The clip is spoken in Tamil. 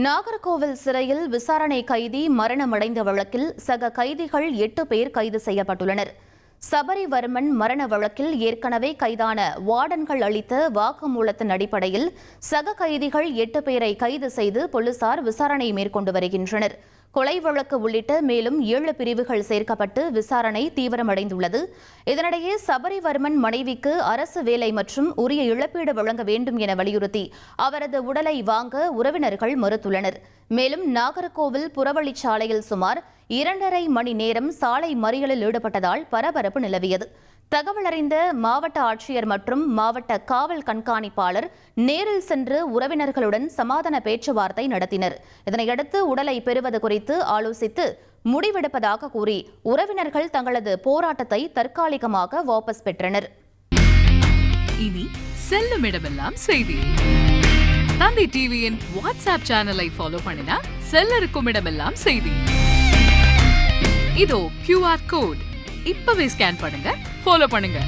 நாகர்கோவில் சிறையில் விசாரணை கைதி மரணமடைந்த வழக்கில் சக கைதிகள் 8 பேர் கைது செய்யப்பட்டுள்ளனர். சபரிவர்மன் மரண வழக்கில் ஏற்கனவே கைதான வார்டன்கள் அளித்த வாக்குமூலத்தின் அடிப்படையில் சக கைதிகள் 8 பேரை கைது செய்து போலீசார் விசாரணை மேற்கொண்டு வருகின்றனர். கொலை வழக்கு உள்ளிட்ட மேலும் 7 பிரிவுகள் சேர்க்கப்பட்டு விசாரணை தீவிரமடைந்துள்ளது. இதனிடையே சபரிவர்மன் மனைவிக்கு அரசு வேலை மற்றும் உரிய இழப்பீடு வழங்க வேண்டும் என வலியுறுத்தி அவரது உடலை வாங்க உறவினர்கள் மறுத்துள்ளனர். மேலும் நாகர்கோவில் புறவழிச்சாலையில் சுமார் 2.5 மணி நேரம் சாலை மறியலில் ஈடுபட்டதால் பரபரப்பு நிலவியது. தகவல் அறிந்த மாவட்ட ஆட்சியர் மற்றும் மாவட்ட காவல் கண்காணிப்பாளர் நேரில் சென்று உறவினர்களுடன் சமாதான பேச்சுவார்த்தை நடத்தினர். இதனையடுத்து உடலை பெறுவது குறித்து ஆலோசித்து முடிவெடுப்பதாக கூறி உறவினர்கள் தங்களது போராட்டத்தை தற்காலிகமாக வாபஸ் பெற்றனர். இனி செல்லும் இடமெல்லாம் செய்தி. தந்தி டிவியின் வாட்ஸ்அப் சேனலை ஃபாலோ பண்ணினா செல்ல இருக்கும் இடமெல்லாம் செய்தி. இதோ QR கோட் இப்பவே ஸ்கேன் பண்ணுங்க, ஃபாலோ பண்ணுங்க.